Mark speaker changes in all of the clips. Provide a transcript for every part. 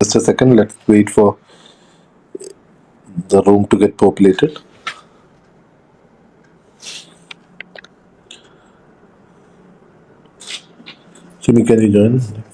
Speaker 1: Just a second, let's wait for the room to get populated. Jimmy, can you join?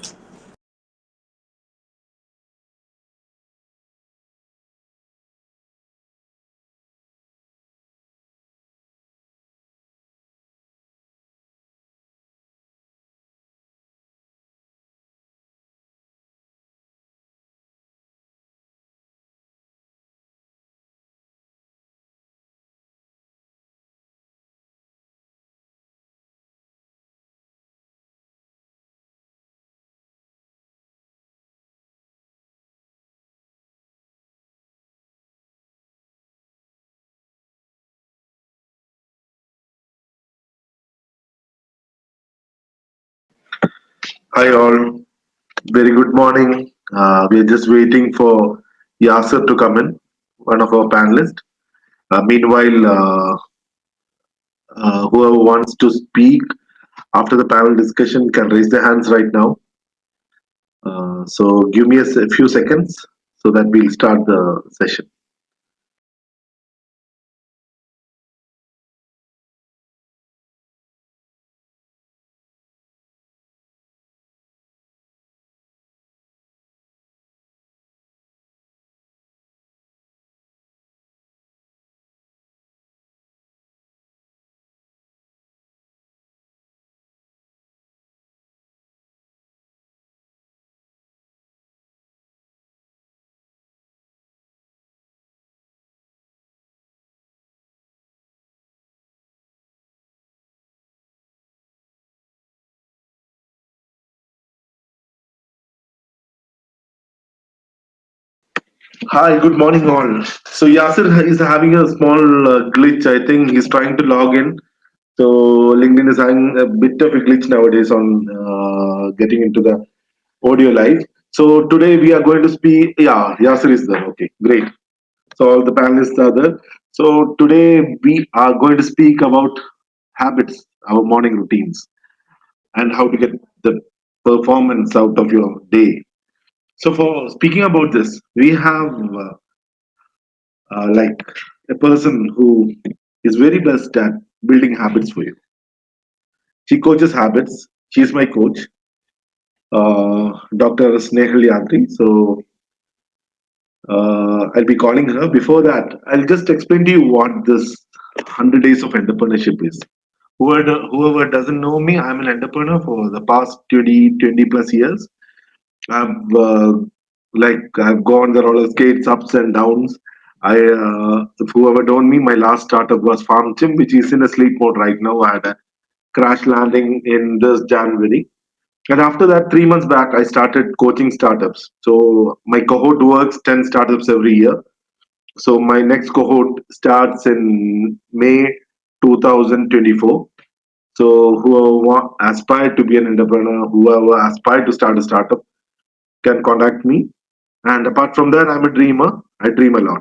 Speaker 2: Hi all, very good morning. We are just waiting for Yasser to come in, one of our panelists. Meanwhile, whoever wants to speak after the panel discussion can raise their hands right now. So give me a few seconds so that we'll start the session. Hi, good morning all. So Yasser is having a small glitch. I think he's trying to log in. So LinkedIn is having a bit of a glitch nowadays on getting into the audio live. So today we are going to speak. Yeah, Yasser is there. Okay, great. So all the panelists are there. So today we are going to speak about habits, our morning routines, and how to get the performance out of your day. So for speaking about this, we have like a person who is very best at building habits for you. She coaches habits. She is my coach, Dr. Snehal Yantri. So I'll be calling her. Before that, I'll just explain to you what this 100 days of entrepreneurship is. Whoever doesn't know me, I'm an entrepreneur for the past 20 plus years. I've I've gone the roller skates ups and downs. If whoever don't me, my last startup was Farm Chim, which is in a sleep mode right now. I had a crash landing in this January. And after that, 3 months back, I started coaching startups. So my cohort works 10 startups every year. So my next cohort starts in May 2024. So whoever aspire to be an entrepreneur, whoever aspire to start a startup can contact me. And apart from that, I'm a dreamer. I dream a lot.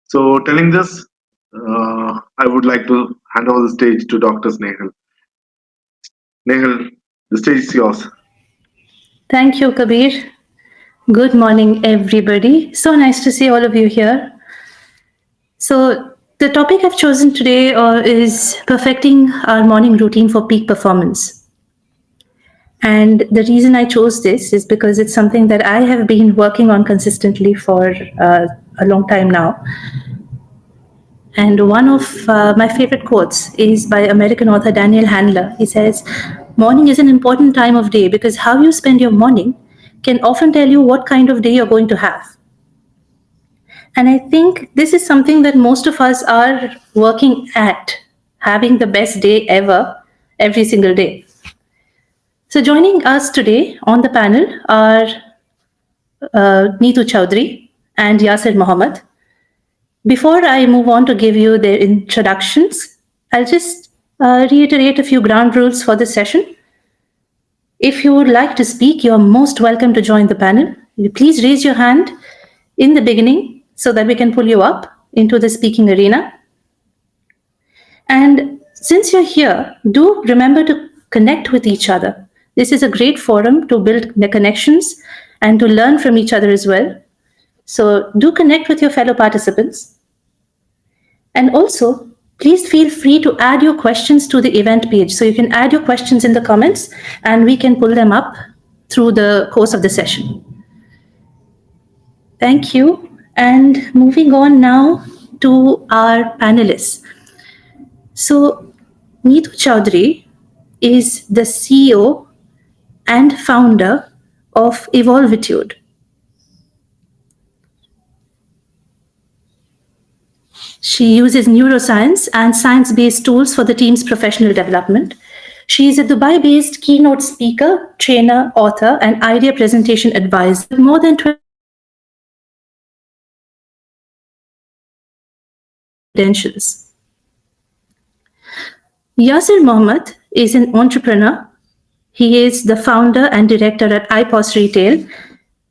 Speaker 2: So telling this, I would like to hand over the stage to Dr. Snehal. Nehal, the stage is yours.
Speaker 3: Thank you, Kabir. Good morning, everybody. So nice to see all of you here. So, the topic I've chosen today is perfecting our morning routine for peak performance. And the reason I chose this is because it's something that I have been working on consistently for a long time now. And one of my favorite quotes is by American author Daniel Handler. He says, "Morning is an important time of day because how you spend your morning can often tell you what kind of day you're going to have." And I think this is something that most of us are working at, having the best day ever, every single day. So, joining us today on the panel are Neetu Chowdhury and Yasir Mohammed. Before I move on to give you their introductions, I'll just reiterate a few ground rules for this session. If you would like to speak, you're most welcome to join the panel. Please raise your hand in the beginning so that we can pull you up into the speaking arena. And since you're here, do remember to connect with each other. This is a great forum to build the connections and to learn from each other as well. So do connect with your fellow participants. And also, please feel free to add your questions to the event page. So you can add your questions in the comments and we can pull them up through the course of the session. Thank you. And moving on now to our panelists. So Neetu Chaudhary is the CEO and founder of Evolvitude. She uses neuroscience and science-based tools for the team's professional development. She is a Dubai-based keynote speaker, trainer, author, and idea presentation advisor with more than 20 credentials. Yasir Mohammed is an entrepreneur. He is the founder and director at iPOS Retail.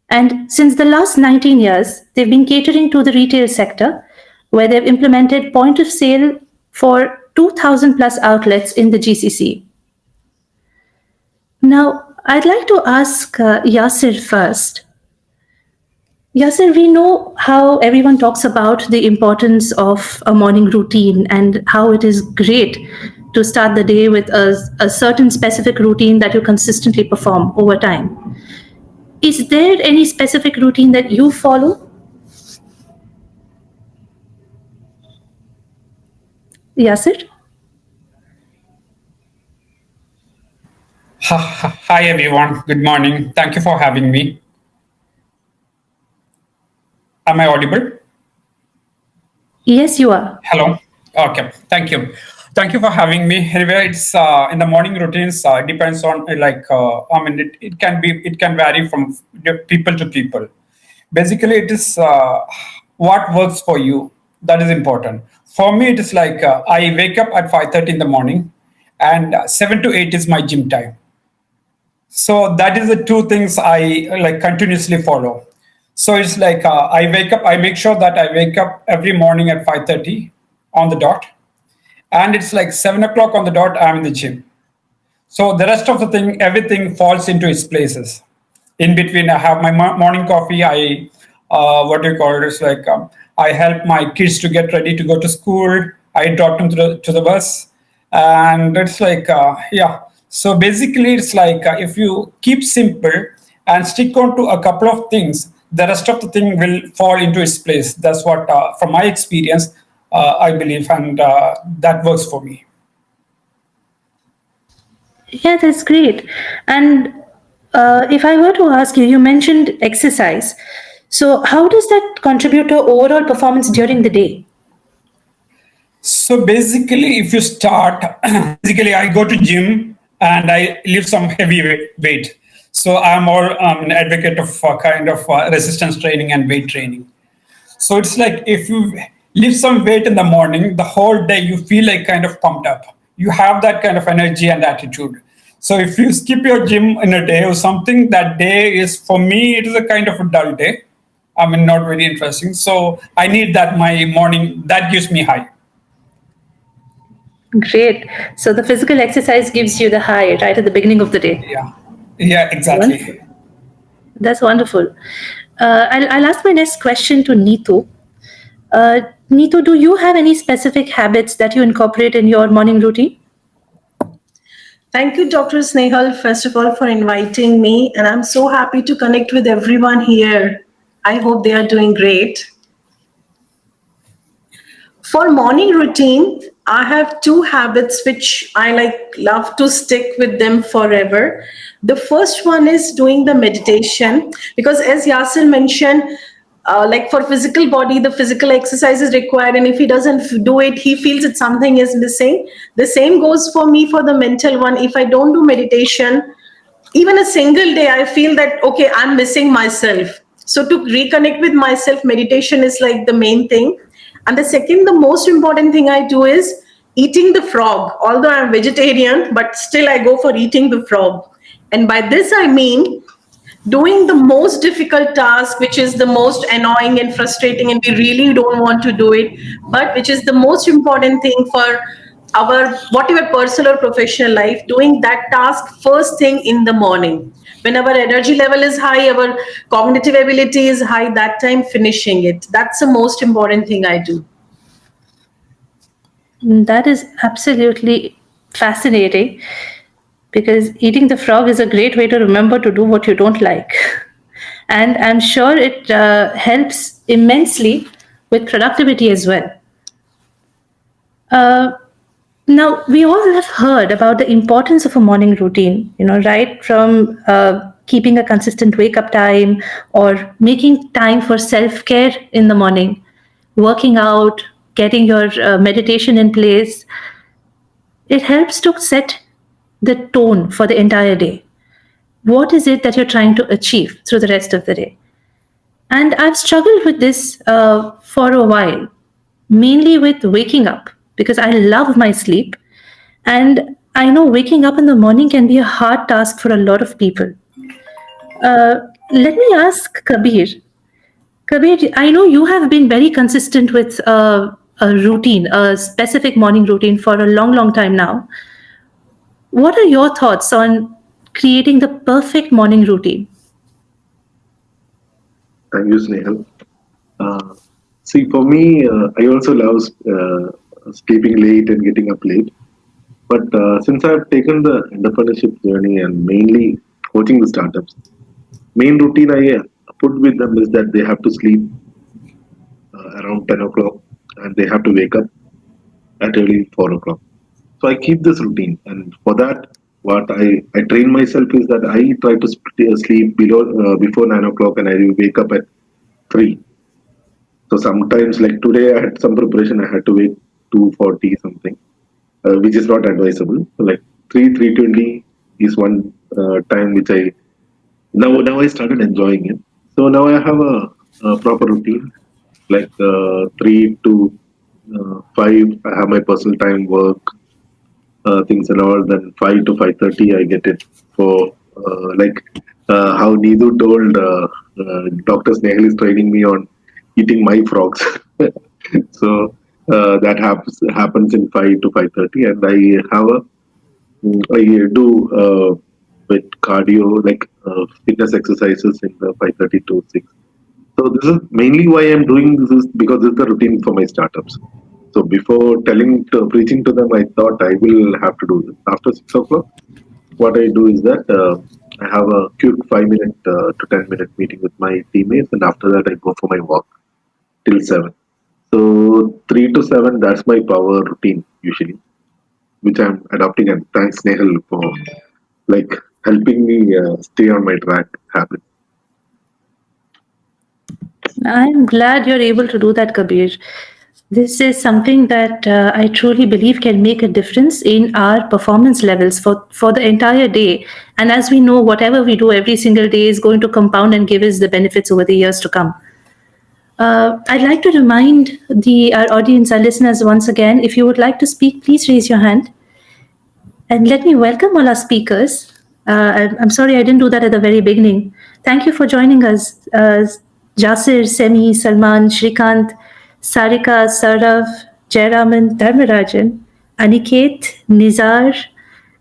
Speaker 3: And since the last 19 years, they've been catering to the retail sector, where they've implemented point of sale for 2,000 plus outlets in the GCC. Now, I'd like to ask Yasir first. Yasir, we know how everyone talks about the importance of a morning routine and how it is great to start the day with a certain specific routine that you consistently perform over time. Is there any specific routine that you follow? Yasir?
Speaker 4: Hi everyone, good morning. Thank you for having me. Am I audible?
Speaker 3: Yes, you are.
Speaker 4: Hello. Okay, thank you. Thank you for having me. Anyway, it's in the morning routines. Depends on it can vary from people to people. Basically, it is what works for you that is important. For me, it is like I wake up at 5:30 in the morning, and 7 to 8 is my gym time. So that is the two things I like continuously follow. So it's like I wake up. I make sure that I wake up every morning at 5:30 on the dot, and it's like 7 o'clock on the dot. I'm in the gym. So the rest of the thing, everything falls into its places. In between, I have my morning coffee. I what do you call it? It's like I help my kids to get ready to go to school. I drop them to the bus, and it's like yeah. So basically, it's like if you keep simple and stick on to a couple of things, the rest of the thing will fall into its place. That's what, from my experience, I believe, and that works for me.
Speaker 3: Yeah, that's great. And if I were to ask you, you mentioned exercise. So how does that contribute to overall performance during the day?
Speaker 4: So basically, if you start, basically I go to gym and I lift some heavy weight. So I'm all an advocate of kind of resistance training and weight training. So it's like if you lift some weight in the morning, the whole day you feel like kind of pumped up. You have that kind of energy and attitude. So if you skip your gym in a day or something, that day is, for me, it is a kind of a dull day. I mean, not very interesting. So I need that my morning, that gives me high.
Speaker 3: Great. So the physical exercise gives you the high right at the beginning of the day.
Speaker 4: Yeah, exactly.
Speaker 3: Wonderful. That's wonderful. I'll ask my next question to Neetu. Neetu, do you have any specific habits that you incorporate in your morning routine?
Speaker 5: Thank you, Dr. Snehal, first of all, for inviting me. And I'm so happy to connect with everyone here. I hope they are doing great. For morning routine, I have two habits which I love to stick with them forever. The first one is doing the meditation, because as Yasir mentioned, for physical body, the physical exercise is required, and if he doesn't do it, he feels that something is missing. The same goes for me for the mental one. If I don't do meditation, even a single day, I feel that, okay, I'm missing myself. So to reconnect with myself, meditation is like the main thing. And the second, the most important thing I do is eating the frog. Although I'm vegetarian, but still I go for eating the frog. And by this, I mean doing the most difficult task, which is the most annoying and frustrating, and we really don't want to do it, but which is the most important thing for our whatever personal or professional life, doing that task first thing in the morning. When our energy level is high, our cognitive ability is high, that time finishing it. That's the most important thing I do.
Speaker 3: That is absolutely fascinating because eating the frog is a great way to remember to do what you don't like. And I'm sure it helps immensely with productivity as well. Now, we all have heard about the importance of a morning routine, right from keeping a consistent wake up time or making time for self care in the morning, working out, getting your meditation in place. It helps to set the tone for the entire day. What is it that you're trying to achieve through the rest of the day? And I've struggled with this for a while, mainly with waking up because I love my sleep. And I know waking up in the morning can be a hard task for a lot of people. Let me ask Kabir. Kabir, I know you have been very consistent with a routine, a specific morning routine for a long, long time now. What are your thoughts on creating the perfect morning routine?
Speaker 2: Thank you, Snehal. See, for me, I also love sleeping late and getting up late. But since I've taken the entrepreneurship journey and mainly coaching the startups, main routine I put with them is that they have to sleep around 10 o'clock and they have to wake up at early 4 o'clock. So I keep this routine, and for that, what I train myself is that I try to sleep before 9 o'clock and I wake up at 3. So sometimes, like today, I had some preparation. I had to wake 2:40 something, which is not advisable. So like 3:20 is one time which I now I started enjoying it. So now I have a proper routine, like 3 to 5. I have my personal time, work, things and all. Then 5 to 5:30, I get it for how Needu told Dr. Snehal is training me on eating my frogs. So that happens in 5 to 5:30, and I do with cardio, like fitness exercises in the 5:30 to 6. So this is mainly why I'm doing this, is because this is the routine for my startups. So before preaching to them, I thought I will have to do this. After 6 o'clock, what I do is that I have a quick 5-minute to 10-minute meeting with my teammates, and after that I go for my walk till 7. So 3 to 7, that's my power routine usually, which I'm adopting. And thanks Nehal for helping me stay on my track habit.
Speaker 3: I'm glad you're able to do that, Kabir. This is something that I truly believe can make a difference in our performance levels for the entire day. And as we know, whatever we do every single day is going to compound and give us the benefits over the years to come. I'd like to remind our audience, our listeners once again, if you would like to speak, please raise your hand. And let me welcome all our speakers. I'm sorry I didn't do that at the very beginning. Thank you for joining us. Jasir, Semi, Salman, Shrikant, Sarika, Saurav, Jayaraman, Dharmarajan, Aniket, Nizar,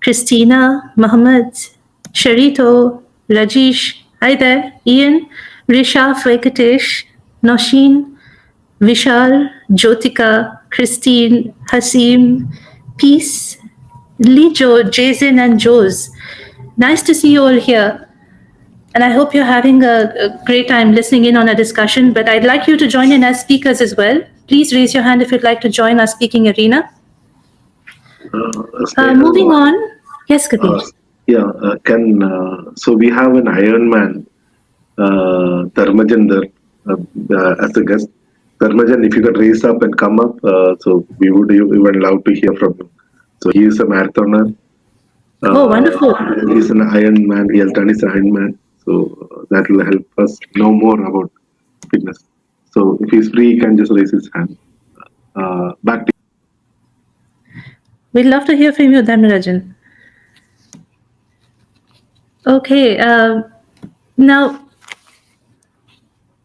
Speaker 3: Christina, Mohammed, Sharito, Rajesh, hi there, Ian, Risha, Venkatesh, Noshin, Vishal, Jyotika, Christine, Hasim, Peace, Lijo, Jason, and Jose. Nice to see you all here. And I hope you're having a great time listening in on our discussion. But I'd like you to join in as speakers as well. Please raise your hand if you'd like to join our speaking arena. Moving on. Yes, Kabir.
Speaker 2: So we have an Ironman, Dharmajan, as a guest. Dharmajan, if you could raise up and come up, so we would love to hear from you. So he is a marathoner.
Speaker 3: Oh, wonderful.
Speaker 2: He's an Ironman. He has done his Ironman. So that will help us know more about fitness. So if he's free, he can just raise his hand. Back to you.
Speaker 3: We'd love to hear from you, Dharmarajan. Okay. Now,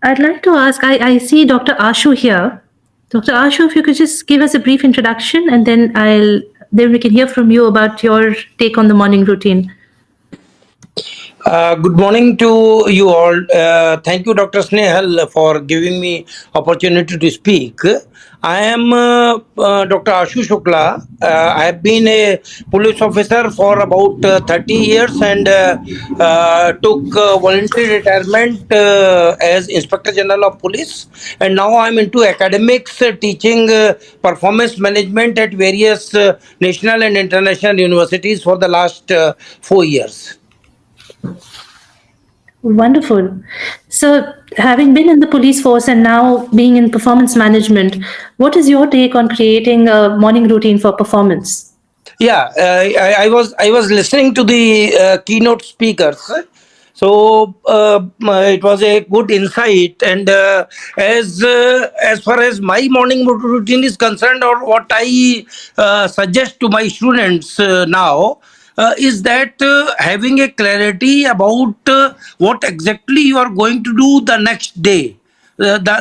Speaker 3: I'd like to ask, I see Dr. Ashu here. Dr. Ashu, if you could just give us a brief introduction, and then I'll then we can hear from you about your take on the morning routine.
Speaker 6: Good morning to you all. Thank you, Dr. Snehal, for giving me opportunity to speak. I am Dr. Ashu Shukla. I have been a police officer for about 30 years and took voluntary retirement as Inspector General of Police. And now I'm into academics, teaching performance management at various national and international universities for the last 4 years.
Speaker 3: Wonderful. So, having been in the police force and now being in performance management, what is your take on creating a morning routine for performance?
Speaker 6: Yeah, I was listening to the keynote speakers. So it was a good insight, and as far as my morning routine is concerned, or what I suggest to my students now is that having a clarity about what exactly you are going to do the next day. I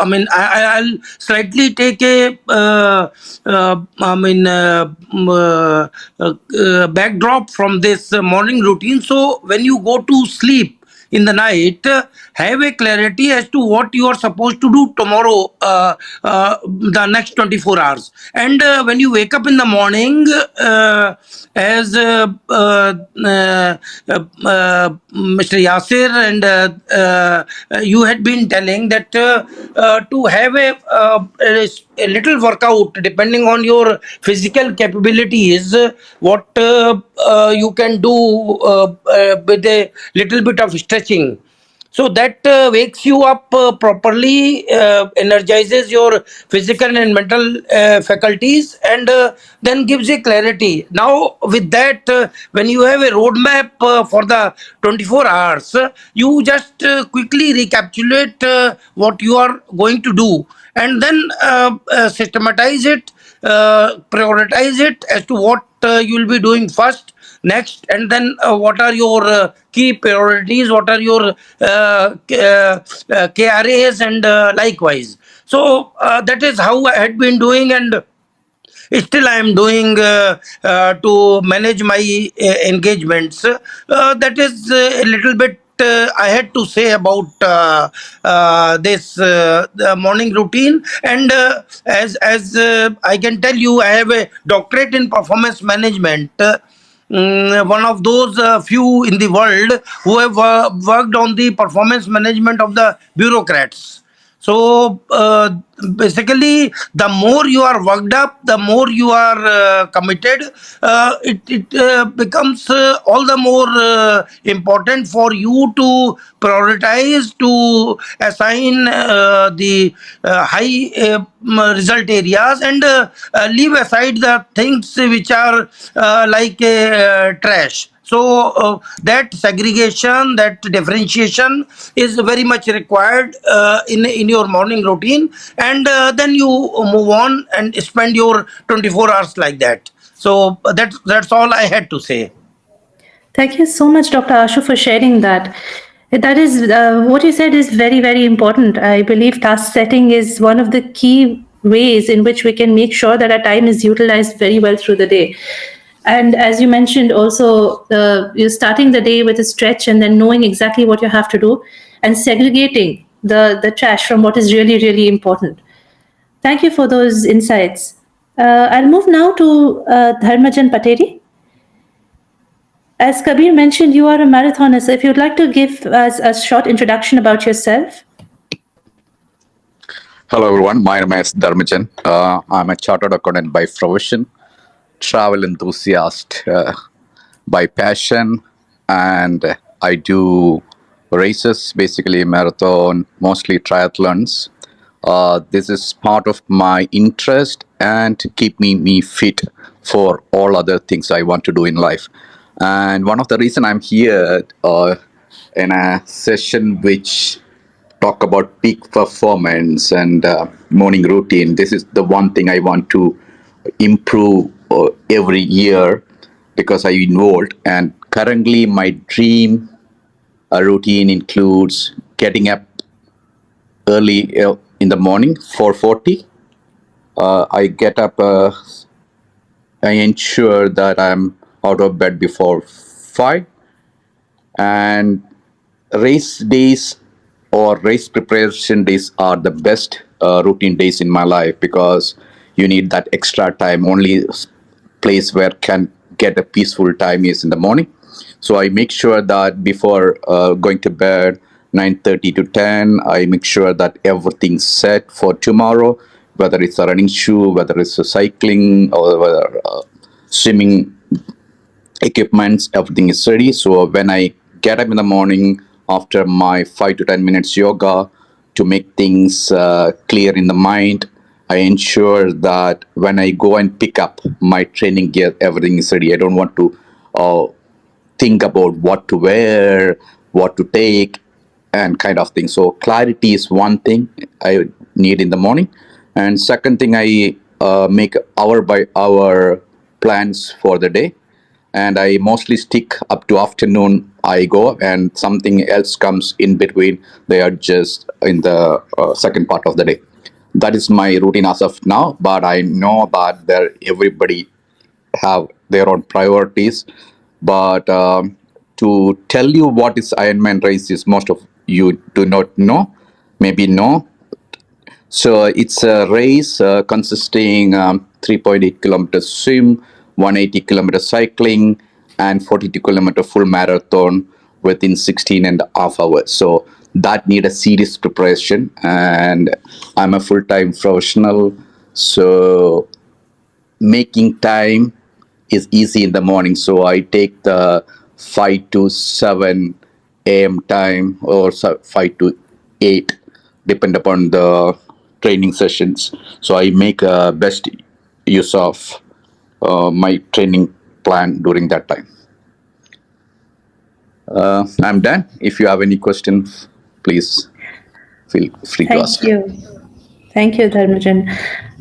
Speaker 6: mean, I'll slightly take a backdrop from this morning routine. So when you go to sleep in the night, have a clarity as to what you are supposed to do tomorrow, the next 24 hours. And when you wake up in the morning, as Mr. Yasir and you had been telling that to have a little workout depending on your physical capabilities, what you can do with a little bit of stretching. So that wakes you up properly, energizes your physical and mental faculties, and then gives you clarity. Now, with that, when you have a roadmap for the 24 hours, you just quickly recapitulate what you are going to do, and then systematize it, prioritize it as to what you will be doing first, next, and then what are your key priorities, what are your KRAs, and likewise. So that is how I had been doing, and still I am doing to manage my engagements. That is a little bit I had to say about this the morning routine. And as I can tell you, I have a doctorate in performance management. One of those few in the world who have worked on the performance management of the bureaucrats. So basically, the more you are worked up, the more you are committed. It becomes all the more important for you to prioritize, to assign the high result areas, and leave aside the things which are like trash. So that segregation, that differentiation is very much required in your morning routine, and then you move on and spend your 24 hours like that. So that's all I had to say.
Speaker 3: Thank you so much, Dr. Ashu, for sharing that. That is what you said is very, very important. I believe task setting is one of the key ways in which we can make sure that our time is utilized very well through the day. And as you mentioned, also you're starting the day with a stretch and then knowing exactly what you have to do and segregating the trash from what is really, really important. Thank you for those insights. I'll move now to Dharmajan Pateri. As Kabir mentioned, you are a marathoner. So if you'd like to give us a short introduction about yourself.
Speaker 7: Hello, everyone. My name is Dharmajan. I'm a chartered accountant by profession, travel enthusiast by passion, and I do races, basically marathon, mostly triathlons. This is part of my interest and keep me fit for all other things I want to do in life. And one of the reason I'm here in a session which talk about peak performance and morning routine. This is the one thing I want to improve every year because I involved. And currently, my dream routine includes getting up early in the morning, 4:40. I get up I ensure that I'm out of bed before 5. And race days or race preparation days are the best routine days in my life, because you need that extra time. Only place where can get a peaceful time is in the morning. So I make sure that before going to bed 9:30 to 10, I make sure that everything's set for tomorrow, whether it's a running shoe, whether it's a cycling, or whether swimming equipments, everything is ready. So when I get up in the morning after my 5 to 10 minutes yoga to make things clear in the mind, I ensure that when I go and pick up my training gear, everything is ready. I don't want to think about what to wear, what to take, and kind of thing. So clarity is one thing I need in the morning. And second thing, I make hour by hour plans for the day. And I mostly stick up to afternoon. I go, and something else comes in between. They are just in the second part of the day. That is my routine as of now. But I know that everybody have their own priorities. But to tell you what is Ironman race is most of you do not know, maybe know. So it's a race consisting 3.8 kilometers swim, 180 kilometers cycling, and 42 kilometer full marathon within 16 and a half hours. So that need a serious preparation, and I'm a full-time professional. So making time is easy in the morning. So I take the 5 to 7 a.m. time, or 5 to 8, depend upon the training sessions. So I make best use of my training plan during that time. I'm done. If you have any questions, please feel free to ask.
Speaker 3: Thank you. Thank you, Dharmajan.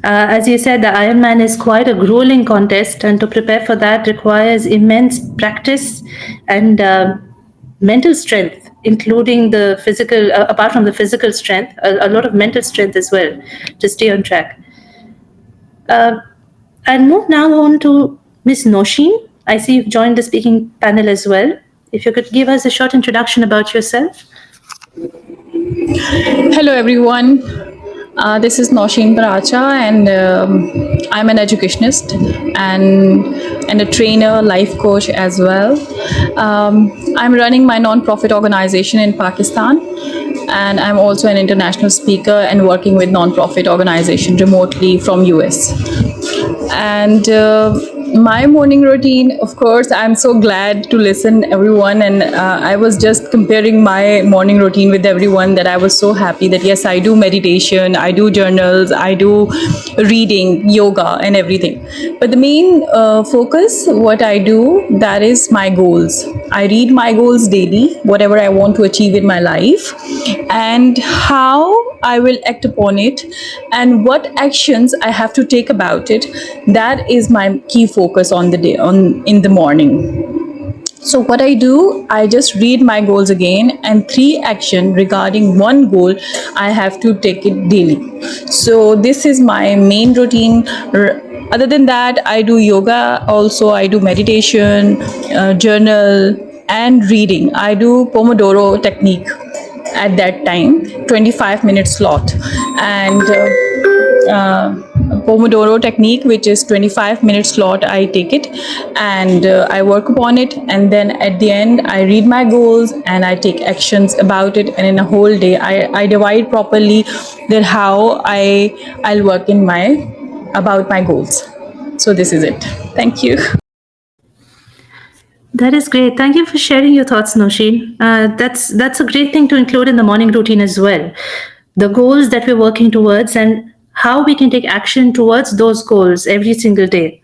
Speaker 3: As you said, the Ironman is quite a grueling contest, and to prepare for that requires immense practice and mental strength, including the physical, apart from the physical strength, a lot of mental strength as well to stay on track. I'll move now on to Ms. Noshin. I see you've joined the speaking panel as well. If you could give us a short introduction about yourself.
Speaker 8: Hello, everyone. This is Noshin Paracha, and I'm an educationist and a trainer, life coach as well. I'm running my non-profit organization in Pakistan, and I'm also an international speaker and working with non-profit organization remotely from US. And my morning routine, of course, I'm so glad to listen everyone, and I was just comparing my morning routine with everyone, that I was so happy that yes, I do meditation, I do journals, I do reading, yoga and everything. But the main focus, what I do, that is my goals. I read my goals daily, whatever I want to achieve in my life, and how I will act upon it, and what actions I have to take about it. That is my key focus on the day, in the morning. So what I do, I just read my goals again, and 3 action regarding one goal, I have to take it daily. So this is my main routine. Other than that, I do yoga also, I do meditation, journal and reading. I do Pomodoro technique at that time, 25-minute slot, and Pomodoro technique, which is 25-minute slot, I take it and I work upon it, and then at the end I read my goals and I take actions about it, and in a whole day I divide properly that how I'll work in about my goals. So this is it. Thank you.
Speaker 3: That is great. Thank you for sharing your thoughts, Noshin. That's a great thing to include in the morning routine as well. The goals that we're working towards and how we can take action towards those goals every single day.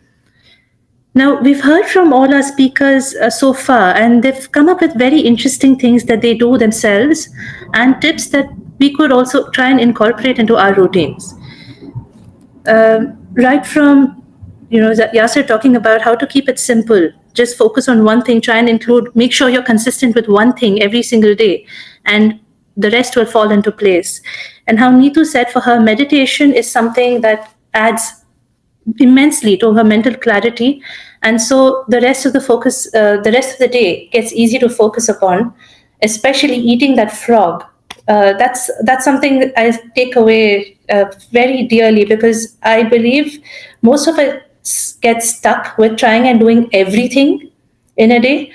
Speaker 3: Now, we've heard from all our speakers so far, and they've come up with very interesting things that they do themselves and tips that we could also try and incorporate into our routines. Right from, Yasser talking about how to keep it simple, just focus on one thing, try and make sure you're consistent with one thing every single day, and the rest will fall into place. And how Neetu said for her, meditation is something that adds immensely to her mental clarity, and so the rest of the rest of the day gets easy to focus upon, especially eating that frog. That's something that I take away very dearly, because I believe most of us get stuck with trying and doing everything in a day,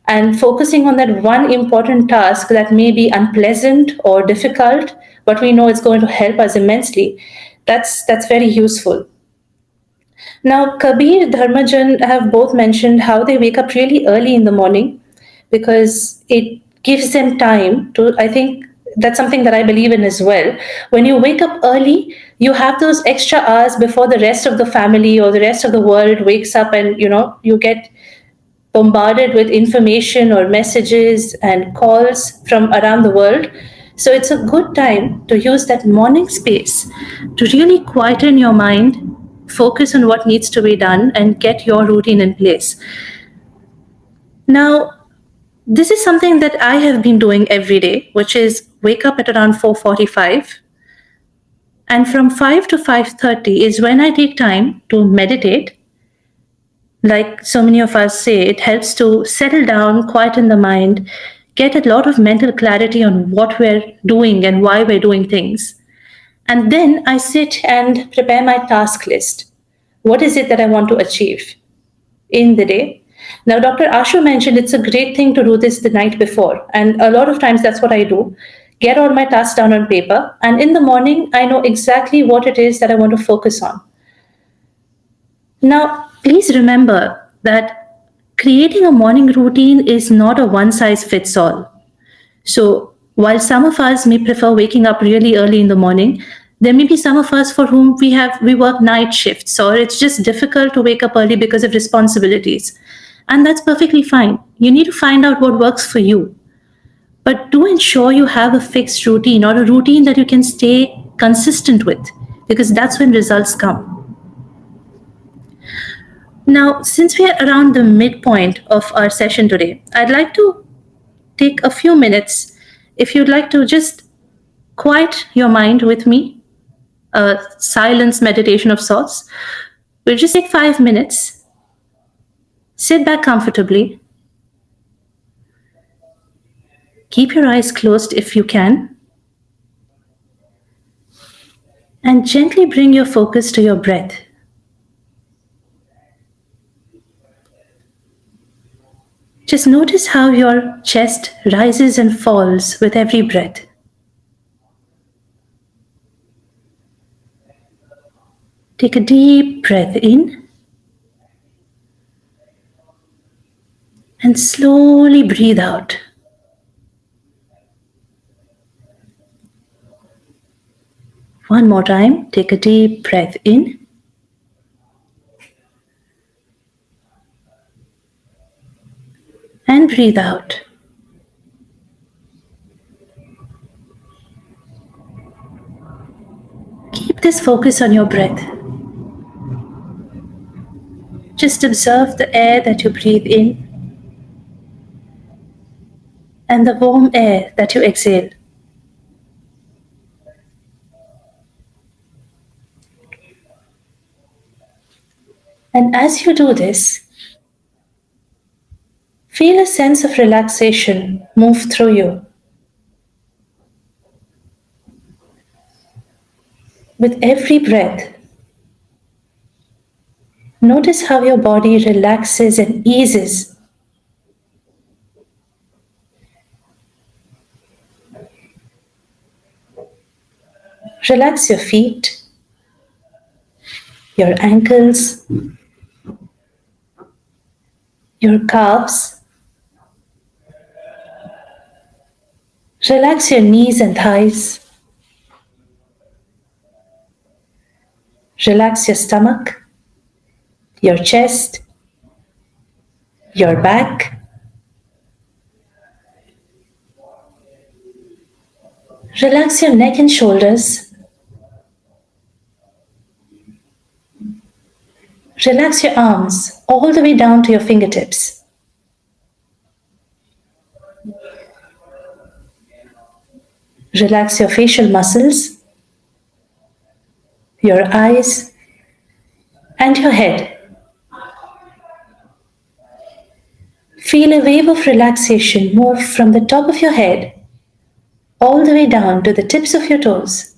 Speaker 3: and focusing on that one important task that may be unpleasant or difficult, but we know it's going to help us immensely. That's very useful. Now, Kabir, Dharmajan have both mentioned how they wake up really early in the morning because it gives them time to, I think that's something that I believe in as well. When you wake up early, you have those extra hours before the rest of the family or the rest of the world wakes up, and you get bombarded with information or messages and calls from around the world. So it's a good time to use that morning space to really quieten your mind, focus on what needs to be done, and get your routine in place. Now, this is something that I have been doing every day, which is wake up at around 4:45. And from 5 to 5:30 is when I take time to meditate. Like so many of us say, it helps to settle down, quieten the mind, get a lot of mental clarity on what we're doing and why we're doing things. And then I sit and prepare my task list. What is it that I want to achieve in the day? Now, Dr. Ashu mentioned it's a great thing to do this the night before. And a lot of times that's what I do. Get all my tasks down on paper. And in the morning, I know exactly what it is that I want to focus on. Now, please remember that creating a morning routine is not a one size fits all. So, while some of us may prefer waking up really early in the morning, there may be some of us for whom we work night shifts, or it's just difficult to wake up early because of responsibilities. And that's perfectly fine. You need to find out what works for you. But do ensure you have a fixed routine, or a routine that you can stay consistent with, because that's when results come. Now, since we are around the midpoint of our session today, I'd like to take a few minutes, if you'd like to just quiet your mind with me, a silence meditation of sorts. We'll just take 5 minutes, sit back comfortably, keep your eyes closed if you can, and gently bring your focus to your breath. Just notice how your chest rises and falls with every breath. Take a deep breath in and slowly breathe out. One more time, take a deep breath in and breathe out. Keep this focus on your breath. Just observe the air that you breathe in and the warm air that you exhale. And as you do this, feel a sense of relaxation move through you. With every breath, notice how your body relaxes and eases. Relax your feet, your ankles, your calves. Relax your knees and thighs. Relax your stomach, your chest, your back. Relax your neck and shoulders. Relax your arms all the way down to your fingertips. Relax your facial muscles, your eyes, and your head. Feel a wave of relaxation move from the top of your head all the way down to the tips of your toes.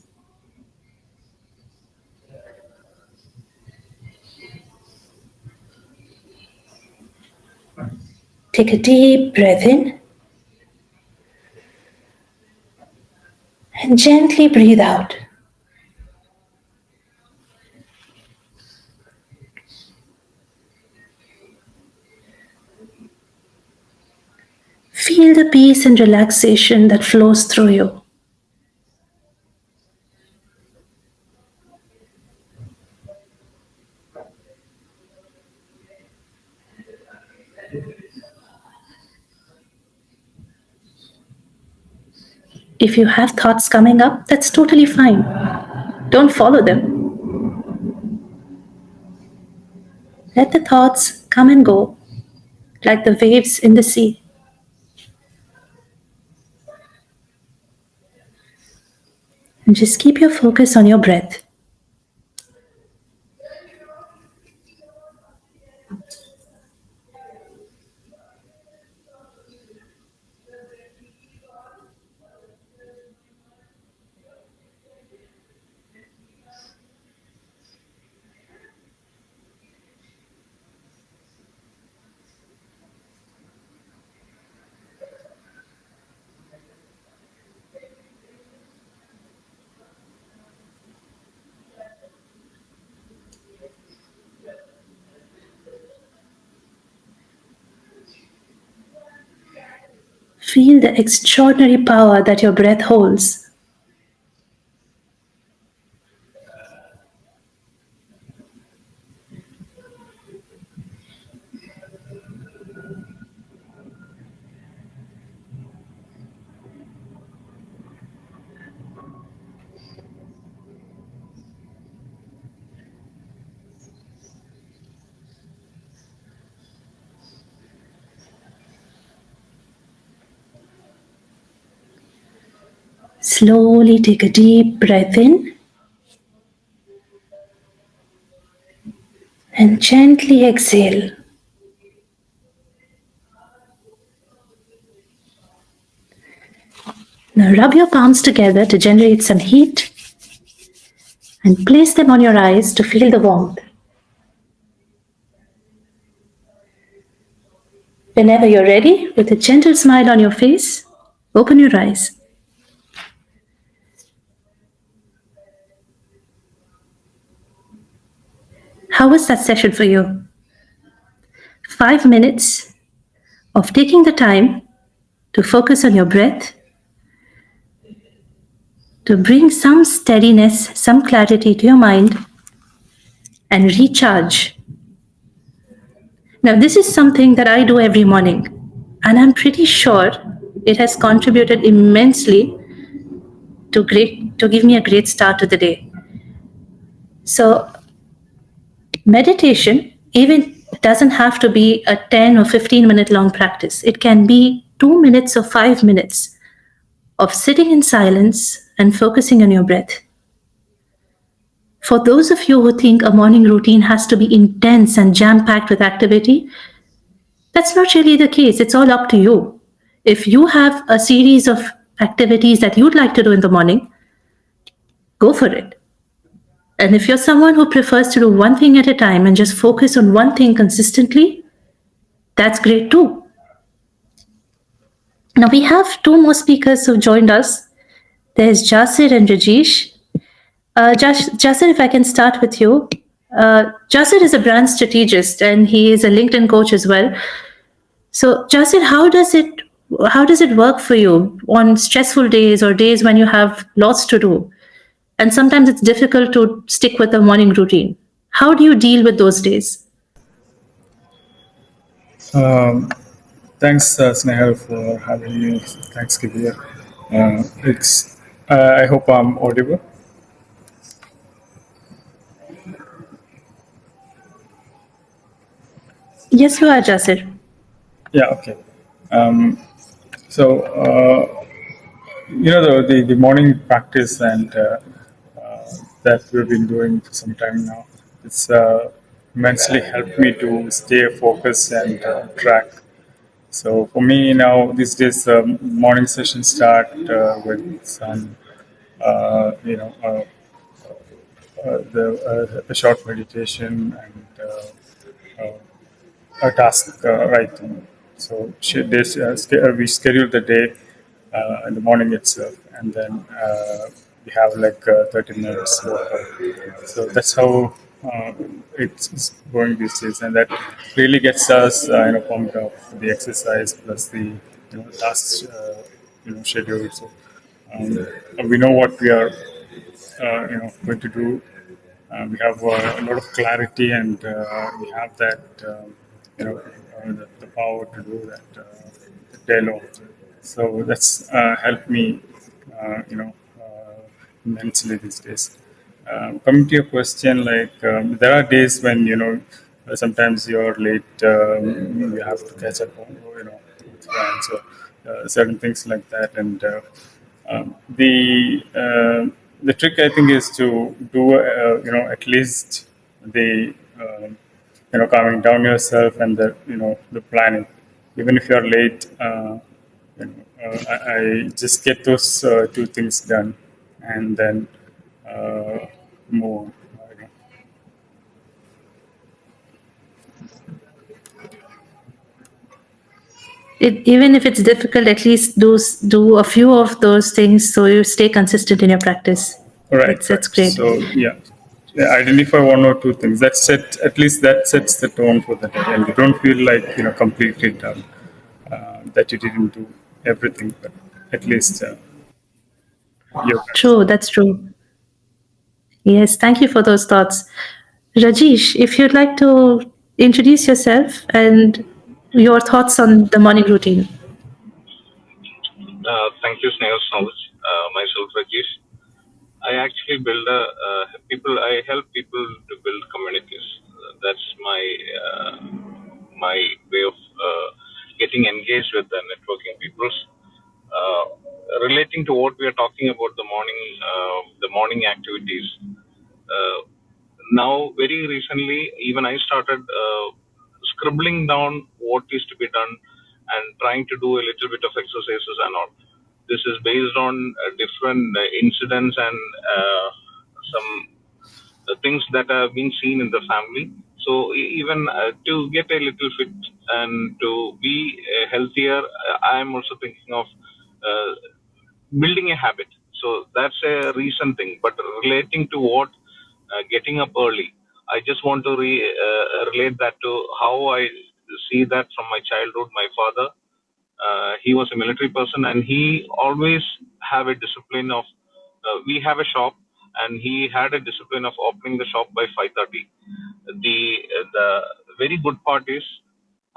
Speaker 3: Take a deep breath in and gently breathe out. Feel the peace and relaxation that flows through you. If you have thoughts coming up, that's totally fine. Don't follow them. Let the thoughts come and go like the waves in the sea. And just keep your focus on your breath. Feel the extraordinary power that your breath holds. Slowly take a deep breath in and gently exhale. Now rub your palms together to generate some heat and place them on your eyes to feel the warmth. Whenever you're ready, with a gentle smile on your face, open your eyes. How was that session for you? 5 minutes of taking the time to focus on your breath, to bring some steadiness, some clarity to your mind, and recharge. Now, this is something that I do every morning, and I'm pretty sure it has contributed immensely to give me a great start to the day. So, meditation even doesn't have to be a 10 or 15-minute long practice. It can be 2 minutes or 5 minutes of sitting in silence and focusing on your breath. For those of you who think a morning routine has to be intense and jam-packed with activity, that's not really the case. It's all up to you. If you have a series of activities that you'd like to do in the morning, go for it. And if you're someone who prefers to do one thing at a time and just focus on one thing consistently, that's great too. Now we have 2 more speakers who joined us. There's Jasir and Rajesh. Jasir, if I can start with you. Jasir is a brand strategist and he is a LinkedIn coach as well. So Jasir, how does it work for you on stressful days or days when you have lots to do? And sometimes it's difficult to stick with a morning routine. How do you deal with those days?
Speaker 9: Thanks, Snehal, for having me. Thanks, Kivya. I hope I'm audible.
Speaker 3: Yes, you are, Jasir.
Speaker 9: Yeah, okay. The morning practice and that we've been doing for some time now. It's immensely helped me to stay focused and track. So for me now these days, morning sessions start with some, a short meditation and a task writing. So we schedule the day in the morning itself, and then we have like 30 minutes workout. So that's how it's going these days, and that really gets us pumped up. The exercise plus the tasks schedule. So we know what we are going to do. We have a lot of clarity, and we have that the power to do that day long. So that's helped me immensely these days. Coming to your question, there are days when sometimes you're late, you have to catch up on with friends or certain things like that, and the trick I think is to do at least the calming down yourself and the planning. Even if you're late, I just get those two things done and then move on.
Speaker 3: Even if it's difficult, at least do a few of those things so you stay consistent in your practice.
Speaker 9: Right.
Speaker 3: That's great.
Speaker 9: So yeah, identify one or two things. That sets the tone for the day, and you don't feel like completely done, that you didn't do everything, but at least you're
Speaker 3: True, that's true. Yes, thank you for those thoughts. Rajesh, if you'd like to introduce yourself and your thoughts on the morning routine.
Speaker 10: Thank you, Snehal, so much. Myself, Rajesh. I actually I help people to build communities. That's my way of getting engaged with the networking peoples. Relating to what we are talking about, the morning activities. Now, very recently, even I started scribbling down what is to be done and trying to do a little bit of exercises and all. This is based on different incidents and some things that have been seen in the family. So even to get a little fit and to be healthier, I am also thinking of building a habit. So that's a recent thing. But relating to what getting up early, I just want to relate that to how I see that from my childhood. My father, he was a military person, and he always have a discipline of. We have a shop, and he had a discipline of opening the shop by 5:30. The very good part is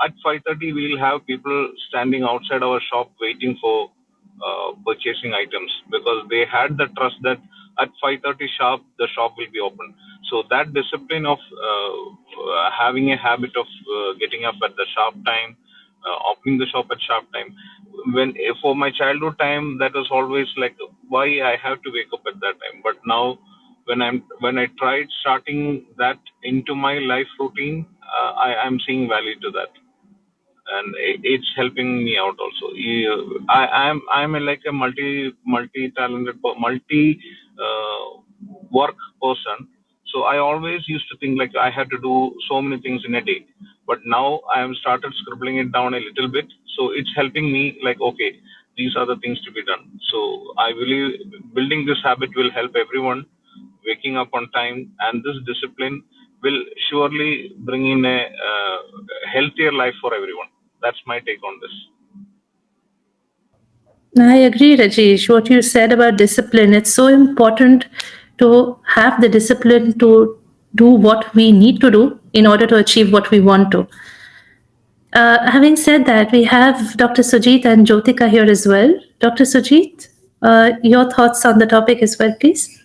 Speaker 10: at 5:30 we'll have people standing outside our shop waiting for purchasing items, because they had the trust that at 5:30 sharp the shop will be open. So that discipline of having a habit of getting up at the sharp time, opening the shop at sharp time. When for my childhood time, that was always like, why I have to wake up at that time. But now, when I tried starting that into my life routine, I'm seeing value to that, and it's helping me out also. I'm like a multi talented multi work person. So I always used to think like I had to do so many things in a day, but now I have started scribbling it down a little bit. So it's helping me like, okay, these are the things to be done. So I believe building this habit will help everyone. Waking up on time and this discipline will surely bring in a healthier life for everyone. That's my take on this.
Speaker 3: I agree, Rajesh. What you said about discipline, it's so important to have the discipline to do what we need to do in order to achieve what we want to. Having said that, we have Dr. Sujit and Jyotika here as well. Dr. Sujit, your thoughts on the topic as well, please.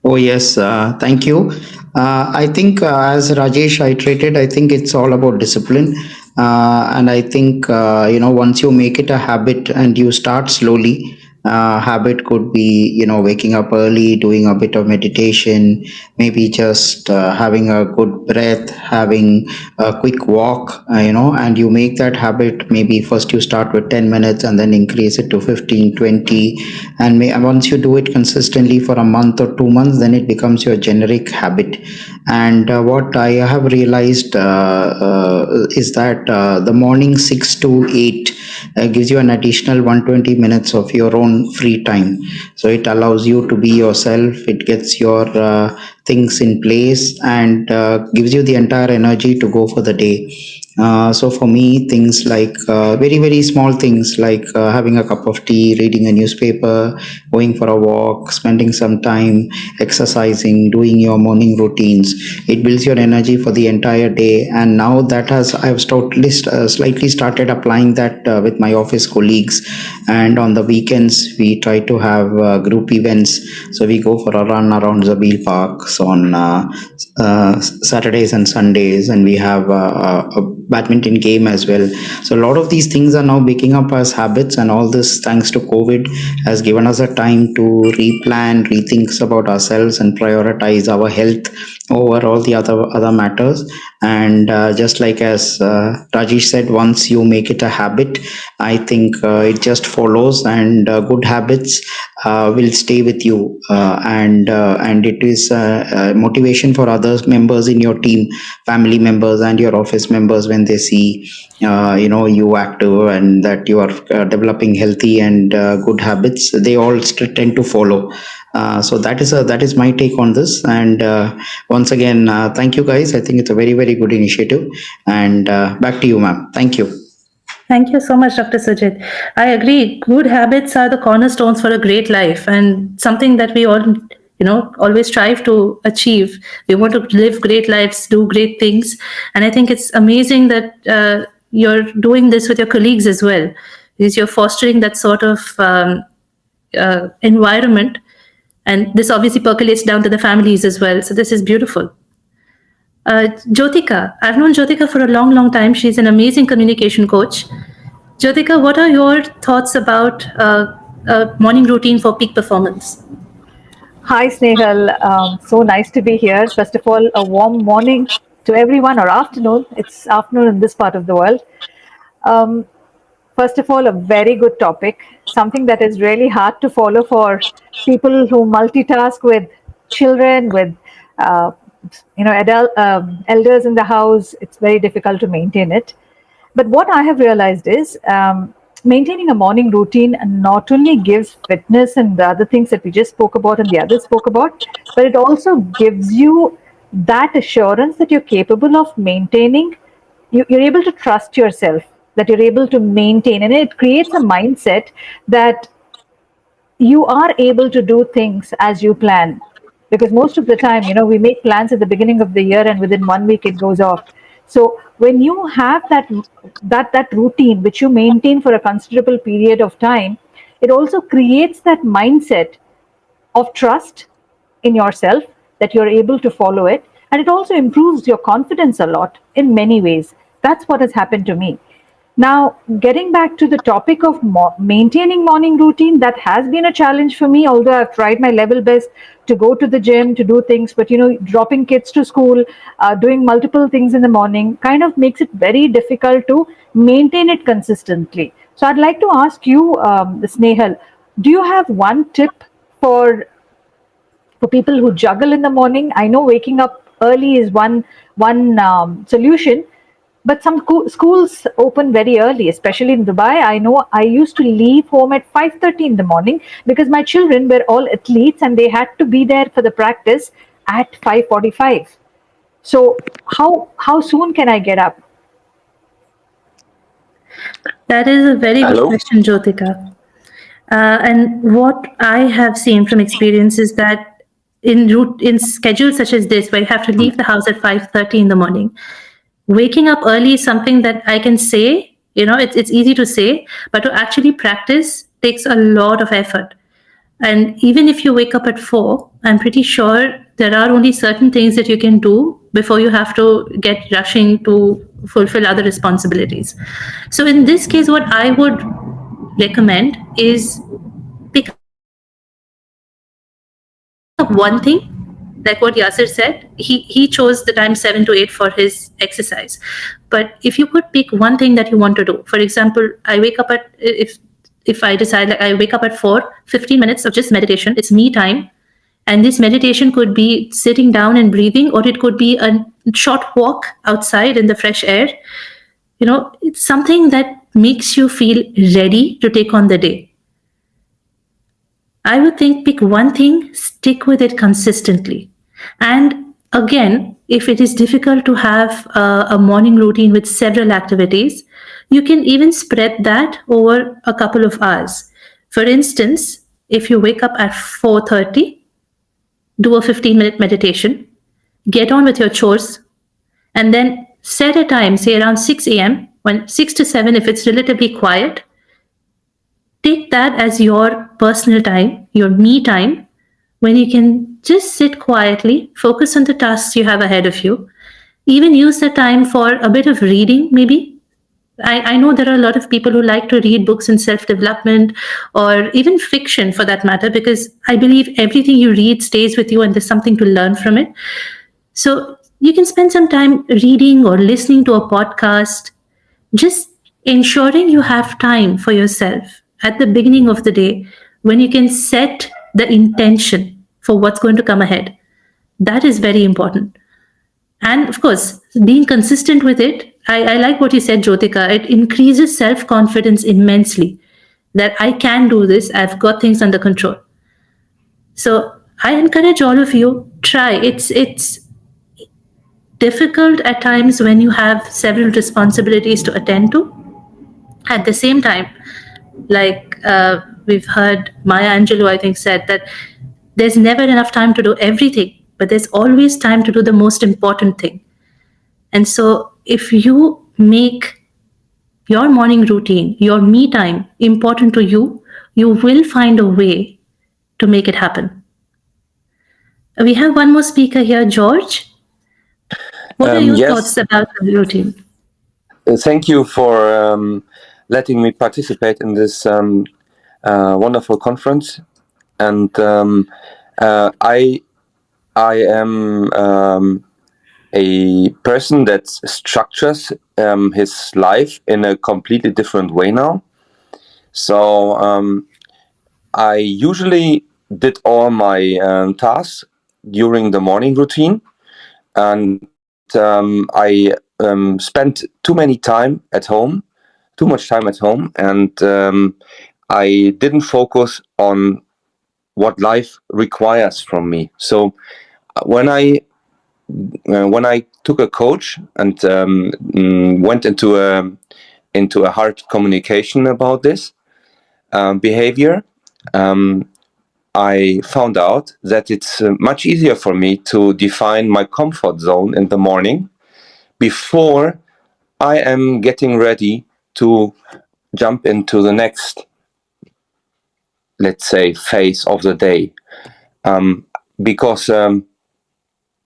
Speaker 11: Oh, yes. Thank you. I think, as Rajesh iterated, I think it's all about discipline. And I think, once you make it a habit and you start slowly, Habit could be, waking up early, doing a bit of meditation, maybe just having a good breath, having a quick walk, and you make that habit. Maybe first you start with 10 minutes and then increase it to 15, 20. And once you do it consistently for a month or 2 months, then it becomes your generic habit. And what I have realized is that the morning 6 to 8 gives you an additional 120 minutes of your own free time. So it allows you to be yourself. It gets your things in place and gives you the entire energy to go for the day. So for me, things like very, very small things like having a cup of tea, reading a newspaper, going for a walk, spending some time exercising, doing your morning routines. It builds your energy for the entire day. And now that I've slightly started applying that with my office colleagues. And on the weekends, we try to have group events. So we go for a run around Zabil Parks on Saturdays and Sundays, and we have a badminton game as well. So a lot of these things are now waking up as habits, and all this, thanks to COVID, has given us a time to replan, rethink about ourselves, and prioritize our health over all the other matters. And just like as Rajesh said, once you make it a habit, I think it just follows, and good habits will stay with you, and it is motivation for other members in your team, family members and your office members, when they see you active and that you are developing healthy and good habits. They all tend to follow. So that is my take on this. And once again, thank you guys. I think it's a very, very good initiative. And back to you, ma'am. Thank you.
Speaker 3: Thank you so much, Dr. Sujit. I agree. Good habits are the cornerstones for a great life, and something that we all, always strive to achieve. We want to live great lives, do great things. And I think it's amazing that you're doing this with your colleagues as well, because you're fostering that sort of environment. And this obviously percolates down to the families as well. So this is beautiful. Jyotika, I've known Jyotika for a long, long time. She's an amazing communication coach. Jyotika, what are your thoughts about a morning routine for peak performance?
Speaker 12: Hi, Snehal. So nice to be here. First of all, a warm morning to everyone, or afternoon. It's afternoon in this part of the world. First of all, a very good topic, something that is really hard to follow for people who multitask with children, with elders in the house. It's very difficult to maintain it. But what I have realized is maintaining a morning routine not only gives fitness and the other things that we just spoke about and the others spoke about, but it also gives you that assurance that you're capable of maintaining. You're able to trust yourself, that you're able to maintain, and it creates a mindset that you are able to do things as you plan. Because most of the time, we make plans at the beginning of the year and within 1 week it goes off. So when you have that routine which you maintain for a considerable period of time, it also creates that mindset of trust in yourself that you're able to follow it. And it also improves your confidence a lot in many ways. That's what has happened to me. Now, getting back to the topic of maintaining morning routine, that has been a challenge for me, although I've tried my level best to go to the gym, to do things, but dropping kids to school, doing multiple things in the morning kind of makes it very difficult to maintain it consistently. So I'd like to ask you, Snehal, do you have one tip for people who juggle in the morning? I know waking up early is one solution, but some schools open very early, especially in Dubai. I know I used to leave home at 5:30 in the morning because my children were all athletes and they had to be there for the practice at 5:45. So how soon can I get up?
Speaker 3: That is a very good question, Jyotika. And what I have seen from experience is that in schedules such as this, where you have to leave the house at 5:30 in the morning, waking up early is something that I can say, it's easy to say, but to actually practice takes a lot of effort. And even if you wake up at 4, I'm pretty sure there are only certain things that you can do before you have to get rushing to fulfill other responsibilities. So in this case, what I would recommend is pick one thing, like what Yasir said, he chose the time 7 to 8 for his exercise. But if you could pick one thing that you want to do, for example, I wake up at, if I decide like I wake up at 4, 15 minutes of just meditation, it's me time. And this meditation could be sitting down and breathing, or it could be a short walk outside in the fresh air. It's something that makes you feel ready to take on the day. I would think pick one thing, stick with it consistently. And again, if it is difficult to have a morning routine with several activities, you can even spread that over a couple of hours. For instance, if you wake up at 4:30, do a 15-minute meditation, get on with your chores, and then set a time, say around 6 a.m., when 6 to 7, if it's relatively quiet, take that as your personal time, your me time, when you can just sit quietly, focus on the tasks you have ahead of you. Even use the time for a bit of reading, maybe. I know there are a lot of people who like to read books in self-development or even fiction for that matter, because I believe everything you read stays with you and there's something to learn from it. So you can spend some time reading or listening to a podcast, just ensuring you have time for yourself at the beginning of the day when you can set the intention for what's going to come ahead. That is very important. And of course, being consistent with it, I like what you said, Jyotika. It increases self-confidence immensely that I can do this. I've got things under control. So I encourage all of you, try. It's difficult at times when you have several responsibilities to attend to. At the same time, like we've heard Maya Angelou, I think, said that there's never enough time to do everything, but there's always time to do the most important thing. And so if you make your morning routine, your me time important to you, you will find a way to make it happen. We have one more speaker here, George. What are your thoughts about the routine?
Speaker 13: Thank you for letting me participate in this wonderful conference. And I am a person that structures his life in a completely different way now. So I usually did all my tasks during the morning routine, and I spent too much time at home, and I didn't focus on what life requires from me. So when I took a coach and went into a hard communication about this behavior, I found out that it's much easier for me to define my comfort zone in the morning before I am getting ready to jump into the next, let's say, phase of the day, because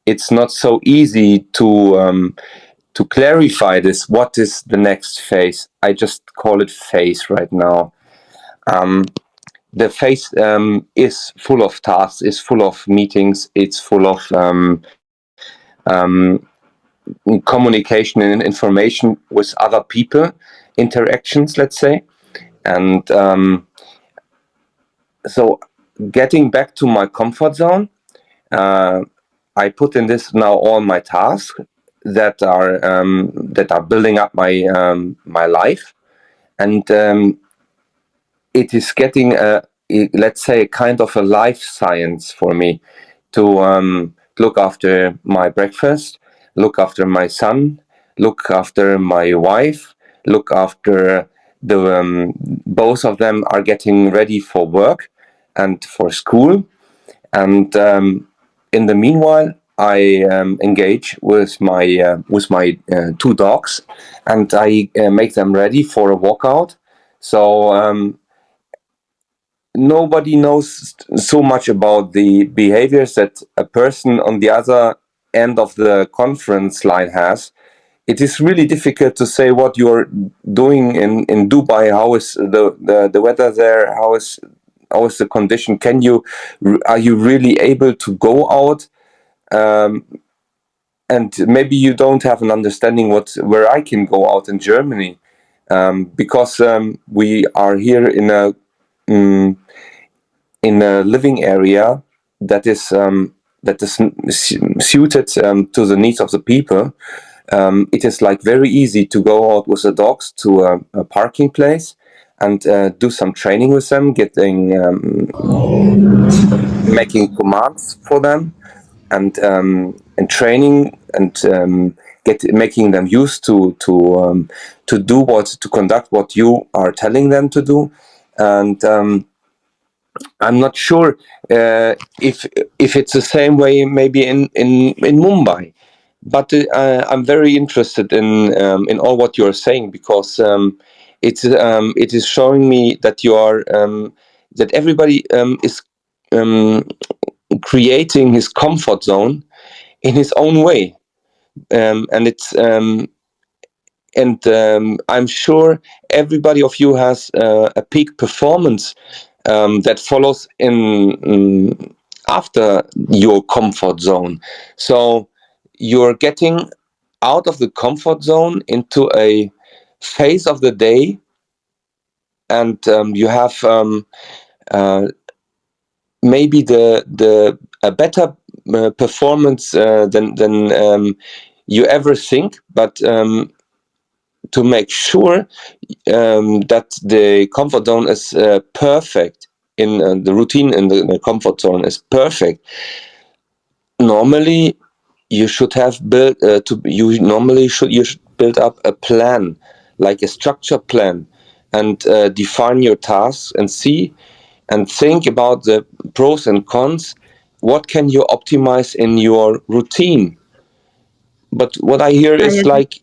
Speaker 13: it's not so easy to clarify this. What is the next phase? I just call it phase right now. The phase is full of tasks, is full of meetings, it's full of communication and information with other people, interactions, let's say. And so getting back to my comfort zone, I put in this now all my tasks that are building up my life, and it is getting let's say a kind of a life science for me to look after my breakfast, look after my son, look after my wife, look after the both of them are getting ready for work and for school, and in the meanwhile I engage with my two dogs, and I make them ready for a walkout. So nobody knows so much about the behaviors that a person on the other end of the conference line has. It is really difficult to say what you're doing in Dubai. How is the weather there? How is how is the condition? Are you really able to go out? And maybe you don't have an understanding where I can go out in Germany, because we are here in a living area that is suited to the needs of the people. It is like very easy to go out with the dogs to a parking place and do some training with them, making commands for them, and training and making them used to conduct what you are telling them to do. And I'm not sure if it's the same way maybe in Mumbai, but I'm very interested in all what you are saying, because it is showing me that you are that everybody is creating his comfort zone in his own way, and it's I'm sure everybody of you has a peak performance that follows in after your comfort zone. So you're getting out of the comfort zone into a phase of the day, and you have maybe a better performance than you ever think, but to make sure that the comfort zone is perfect, in the routine in the comfort zone is perfect. Normally, you should have built you should build up a plan, like a structure plan, and define your tasks and see and think about the pros and cons. What can you optimize in your routine? But what I hear is like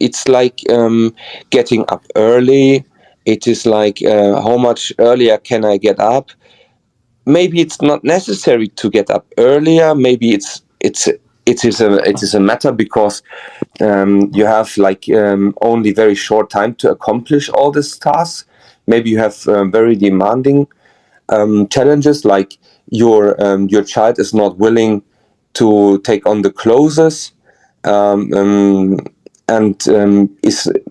Speaker 13: it's like getting up early. It is like how much earlier can I get up? Maybe it's not necessary to get up earlier. Maybe it is a matter because you have like only very short time to accomplish all these tasks. Maybe you have very demanding challenges, like your child is not willing to take on the clothes, and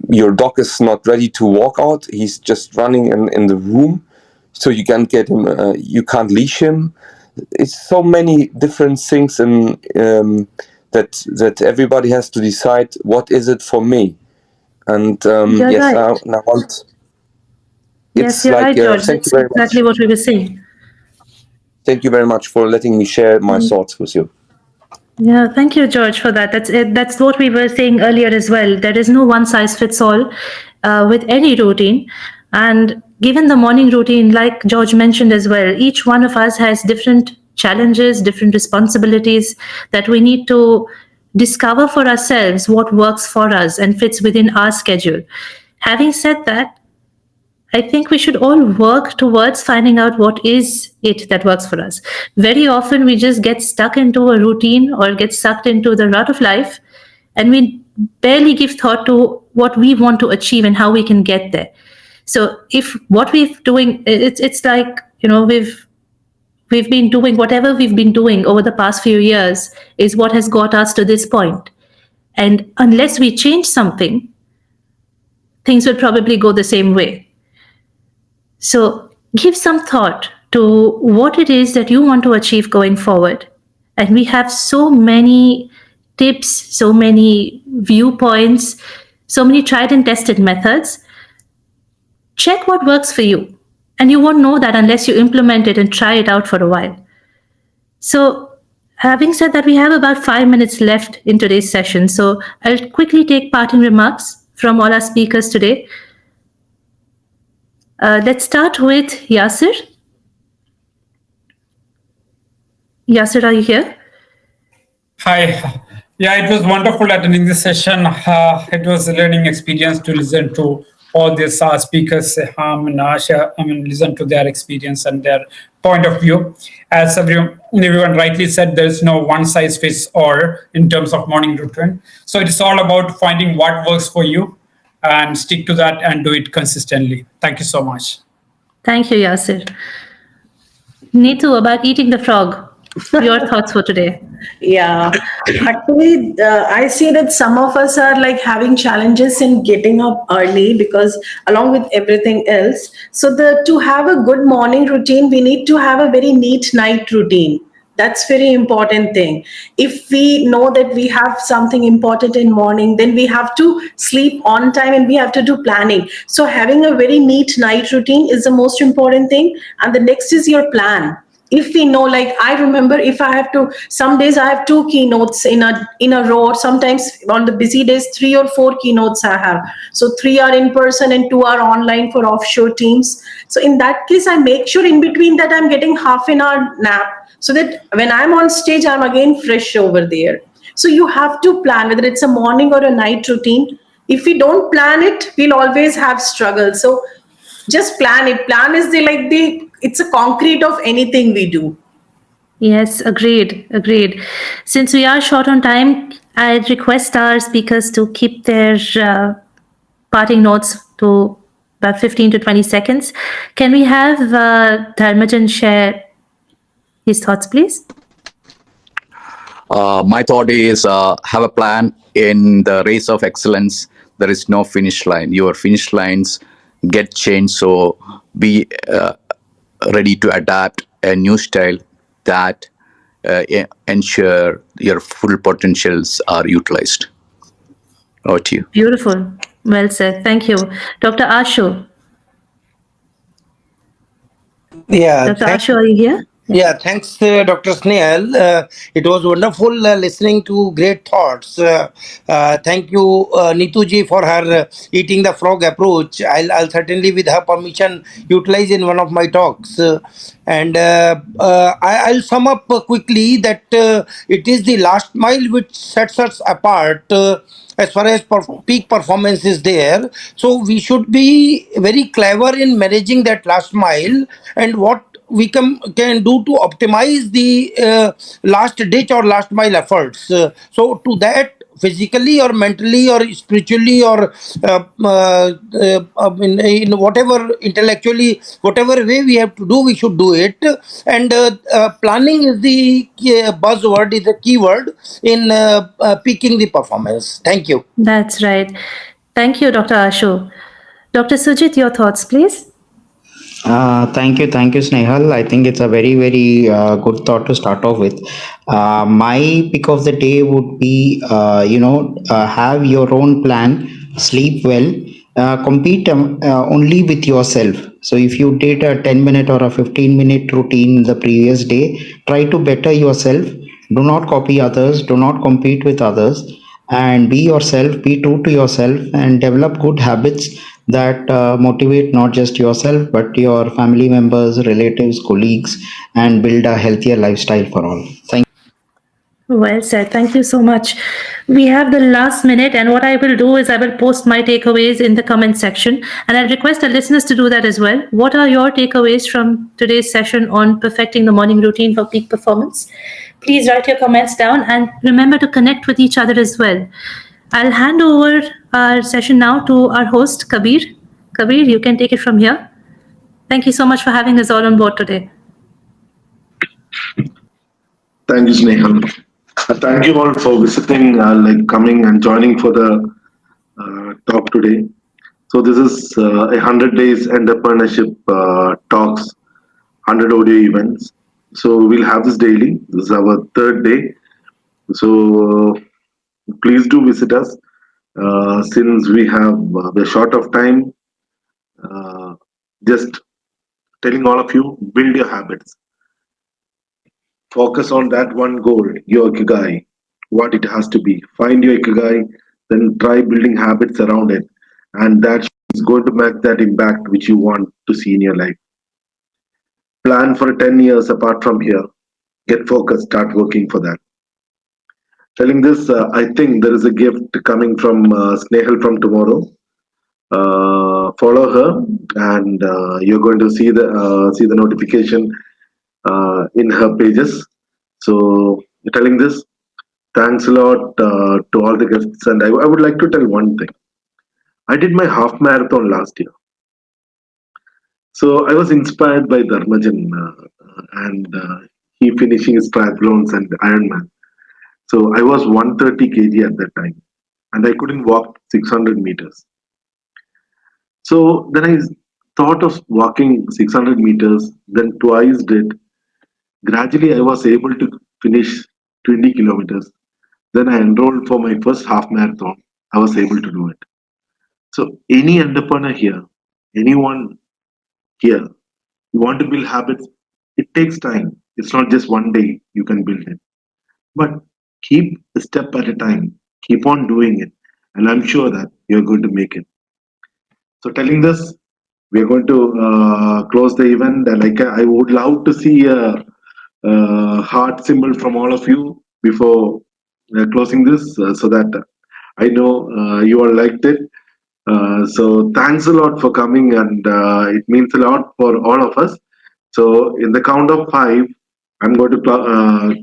Speaker 13: your dog is not ready to walk out. He's just running in the room, so you can't get him. You can't leash him. It's so many different things, and that everybody has to decide what is it for me. And yes,
Speaker 3: right.
Speaker 13: I want.
Speaker 3: Yes, you're right, George.
Speaker 13: Thank
Speaker 3: That's
Speaker 13: you very
Speaker 3: exactly
Speaker 13: much.
Speaker 3: what we were saying.
Speaker 13: Thank you very much for letting me share my thoughts with you.
Speaker 3: Yeah, thank you, George, for that. That's it. That's what we were saying earlier as well. There is no one size fits all with any routine. And given the morning routine, like George mentioned as well, each one of us has different challenges, different responsibilities that we need to discover for ourselves what works for us and fits within our schedule. Having said that, I think we should all work towards finding out what is it that works for us. Very often we just get stuck into a routine or get sucked into the rut of life, and we barely give thought to what we want to achieve and how we can get there. So if what we're doing, it's like, we've been doing whatever we've been doing over the past few years is what has got us to this point. And unless we change something, things will probably go the same way. So give some thought to what it is that you want to achieve going forward. And we have so many tips, so many viewpoints, so many tried and tested methods. Check what works for you. And you won't know that unless you implement it and try it out for a while. So having said that, we have about 5 minutes left in today's session. So I'll quickly take parting remarks from all our speakers today. Let's start with Yasir. Yasir, are you here?
Speaker 4: Hi. Yeah, it was wonderful attending this session. It was a learning experience to listen to all these speakers and listen to their experience and their point of view. As everyone rightly said, there's no one size fits all in terms of morning routine. So it's all about finding what works for you and stick to that and do it consistently. Thank you so much.
Speaker 3: Thank you, Yasir. Neetu, about eating the frog. Your thoughts for today?
Speaker 5: Yeah, actually, I see that some of us are like having challenges in getting up early because along with everything else. So the to have a good morning routine, we need to have a very neat night routine. That's very important thing. If we know that we have something important in morning, then we have to sleep on time and we have to do planning. So having a very neat night routine is the most important thing. And the next is your plan. If we know, like I remember, if I have to, some days I have two keynotes in a row, or sometimes on the busy days 3 or 4 keynotes I have. So 3 are in person and 2 are online for offshore teams. So in that case, I make sure in between that I'm getting half an hour nap, so that when I'm on stage, I'm again fresh over there. So you have to plan whether it's a morning or a night routine. If we don't plan it, we'll always have struggle. So just plan it. Plan is it's a concrete of anything we do.
Speaker 3: Yes, agreed. Since we are short on time, I request our speakers to keep their parting notes to about 15 to 20 seconds. Can we have Dharmajan share his thoughts, please?
Speaker 7: My thought is have a plan. In the race of excellence, there is no finish line. Your finish lines get changed, so be ready to adapt a new style that ensure your full potentials are utilized. Over to you.
Speaker 3: Beautiful. Well said. Thank you. Dr. Ashu.
Speaker 6: Yeah,
Speaker 3: Dr. Ashu, are you here?
Speaker 6: Yeah, thanks, Dr. Snehal. It was wonderful listening to great thoughts. Thank you, Neetu ji, for her eating the frog approach. I'll certainly, with her permission, utilize in one of my talks. I'll sum up quickly that it is the last mile which sets us apart. As far as peak performance is there, so we should be very clever in managing that last mile, and what we can do to optimize the last ditch or last mile efforts. So to that, physically or mentally or spiritually or in whatever intellectually, whatever way we have to do, we should do it. And planning is the buzzword, is the keyword in peaking the performance. Thank you.
Speaker 3: That's right. Thank you, Dr. Ashu. Dr. Sujit, your thoughts, please.
Speaker 11: Thank you, Snehal. I think it's a very, very good thought to start off with. My pick of the day would be, have your own plan, sleep well, compete only with yourself. So if you did a 10-minute or a 15-minute routine the previous day, try to better yourself. Do not copy others. Do not compete with others. And be yourself, be true to yourself, and develop good habits that motivate not just yourself but your family members, relatives, colleagues, and build a healthier lifestyle for all. Thank you.
Speaker 3: Well said. Thank you so much. We have the last minute, and what I will do is I will post my takeaways in the comment section, and I'll request the listeners to do that as well. What are your takeaways from today's session on perfecting the morning routine for peak performance? Please write your comments down and remember to connect with each other as well. I'll hand over our session now to our host, Kabir. Kabir, you can take it from here. Thank you so much for having us all on board today.
Speaker 2: Thank you, Snehal. Thank you all for visiting, coming and joining for the talk today. So this is 100 days entrepreneurship talks, 100 audio events. So we'll have this daily. This is our third day. So please do visit us. Since we're short of time, just telling all of you, build your habits. Focus on that one goal, your ikigai, what it has to be. Find your ikigai, then try building habits around it. And that is going to make that impact which you want to see in your life. Plan for 10 years apart from here. Get focused, start working for that. Telling this, I think there is a gift coming from Snehal from tomorrow. Follow her, and you're going to see the notification in her pages. So telling this, thanks a lot to all the guests, and I would like to tell one thing. I did my half marathon last year. So I was inspired by Dharmajan and he finishing his triathlons and Ironman. So I was 130 kg at that time and I couldn't walk 600 meters. So then I thought of walking 600 meters, then twice did. Gradually, I was able to finish 20 kilometers. Then I enrolled for my first half marathon. I was able to do it. So any entrepreneur here, anyone here, you want to build habits, it takes time. It's not just one day you can build it. But keep a step at a time. Keep on doing it. And I'm sure that you're going to make it. So telling this, we are going to close the event. And I would love to see a heart symbol from all of you before closing this so that I know you all liked it. So thanks a lot for coming and it means a lot for all of us. So in the count of 5, I'm going to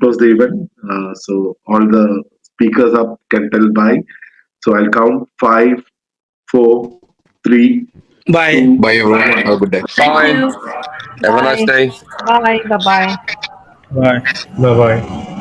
Speaker 2: close the event. So all the speakers up can tell bye. So I'll count 5, 4, 3,
Speaker 6: Bye.
Speaker 2: 2,
Speaker 7: Bye everyone. Have a good day.
Speaker 13: Bye. Have a nice day.
Speaker 12: Bye. Bye-bye.
Speaker 9: Bye. Bye bye.